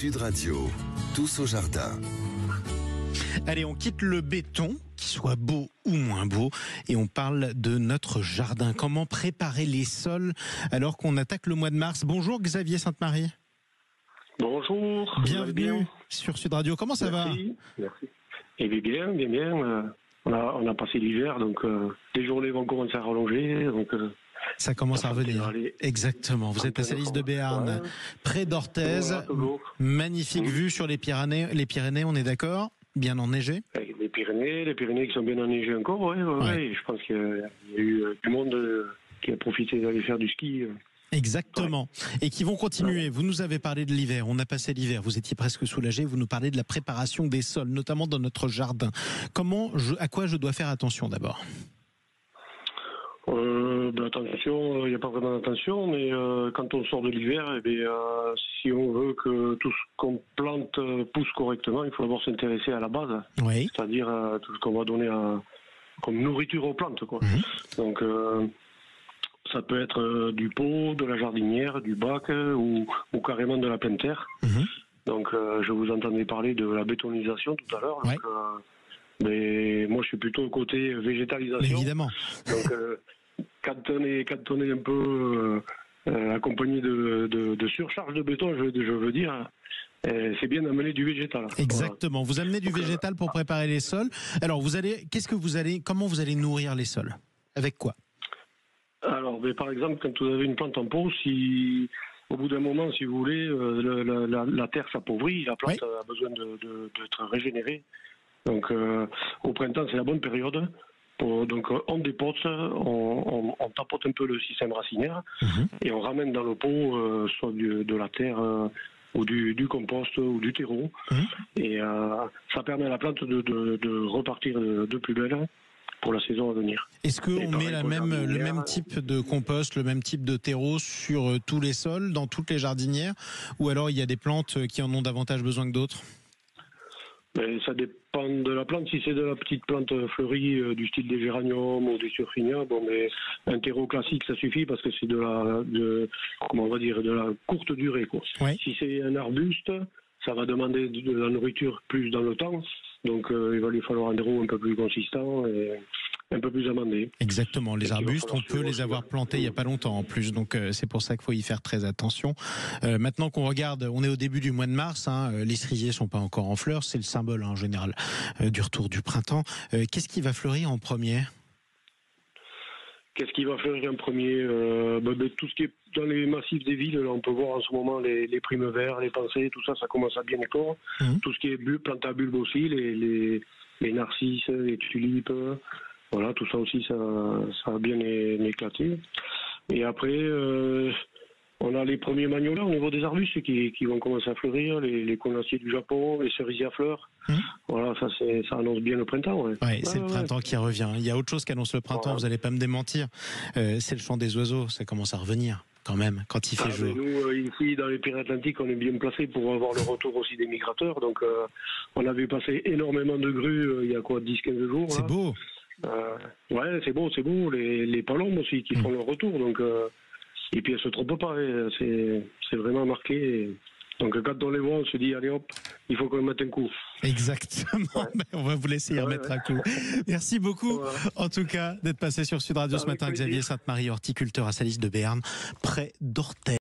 Sud Radio, tous au jardin. Allez, on quitte le béton, qu'il soit beau ou moins beau, et on parle de notre jardin. Comment préparer les sols alors qu'on attaque le mois de mars? Bonjour Xavier Sainte-Marie. Bonjour. Bienvenue sur Sud Radio. Comment ça va? Merci. Eh bien, bien. On a passé l'hiver, donc les journées vont commencer à rallonger. Donc, ça commence à revenir. Exactement. Vous êtes à Salis de Béarn, près d'Orthez. Voilà, magnifique vue sur les Pyrénées. Les Pyrénées, on est d'accord? Bien enneigées? Les Pyrénées qui sont bien enneigées encore, ouais. Je pense qu'il y a eu du monde qui a profité d'aller faire du ski. Exactement. Et qui vont continuer. Vous nous avez parlé de l'hiver. On a passé l'hiver. Vous étiez presque soulagé. Vous nous parlez de la préparation des sols, notamment dans notre jardin. À quoi je dois faire attention d'abord? Attention, il n'y a pas vraiment d'attention, mais quand on sort de l'hiver, si on veut que tout ce qu'on plante pousse correctement, il faut d'abord s'intéresser à la base. Oui. C'est-à-dire tout ce qu'on va donner comme nourriture aux plantes, quoi. Donc, ça peut être du pot, de la jardinière, du bac ou carrément de la pleine terre. Donc, je vous entendais parler de la bétonisation tout à l'heure. Ouais. Mais moi, je suis plutôt côté végétalisation. Mais évidemment. Donc, quand on est un peu accompagné de surcharge de béton, je veux dire, c'est bien d'amener du végétal. Exactement. Voilà. Vous amenez du végétal pour préparer les sols. Alors, comment vous allez nourrir les sols? Avec quoi? Alors, par exemple, quand vous avez une plante en pot, au bout d'un moment, si vous voulez, la terre s'appauvrit, la plante a besoin d'être régénérée. Donc, au printemps, c'est la bonne période. Donc, on dépote, on tapote un peu le système racinaire et on ramène dans le pot soit de la terre ou du compost ou du terreau. Et ça permet à la plante de repartir de plus belle pour la saison à venir. Est-ce qu'on met le même type de compost, le même type de terreau sur tous les sols, dans toutes les jardinières, ou alors il y a des plantes qui en ont davantage besoin que d'autres? Ça dépend de la plante. Si c'est de la petite plante fleurie du style des géraniums ou des surfinias, un terreau classique ça suffit parce que c'est de la courte durée, quoi. Ouais. Si c'est un arbuste, ça va demander de la nourriture plus dans le temps. Donc il va lui falloir un terreau un peu plus consistant et un peu plus amendé. Exactement. Les arbustes, on peut les avoir plantés il n'y a pas longtemps en plus. Donc c'est pour ça qu'il faut y faire très attention. Maintenant qu'on regarde, on est au début du mois de mars. Les cerisiers sont pas encore en fleurs. C'est le symbole en général du retour du printemps. Qu'est-ce qui va fleurir en premier? Qu'est-ce qui va fleurir en premier? Tout ce qui est dans les massifs des villes, là, on peut voir en ce moment les primes verts, les pensées, tout ça, ça commence à bien éclore. Tout ce qui est plantes à bulbes aussi, les narcisses, les tulipes, voilà, tout ça aussi, ça va bien éclater. Et après, on a les premiers magnolia au niveau des arbustes qui vont commencer à fleurir, les conaciers du Japon, les cerisiers à fleurs. Voilà, ça annonce bien le printemps. C'est le printemps qui revient. Il y a autre chose qui annonce le printemps, vous n'allez pas me démentir. C'est le chant des oiseaux, ça commence à revenir quand même, quand il fait jour. Nous, ici, dans les Pyrénées-Atlantiques, on est bien placés pour avoir le retour aussi des migrateurs. Donc, on avait passé énormément de grues il y a 10-15 jours. C'est beau. C'est beau. Les palombes aussi qui font leur retour. Donc, et puis elles se trompent pas. C'est vraiment marqué. Donc quand on les voit, on se dit allez hop, il faut qu'on mette un coup. Exactement. On va vous laisser y remettre un coup. Merci beaucoup, en tout cas, d'être passé sur Sud Radio ce matin. Xavier Sainte-Marie, horticulteur à Salis de Béarn, près d'Orthez.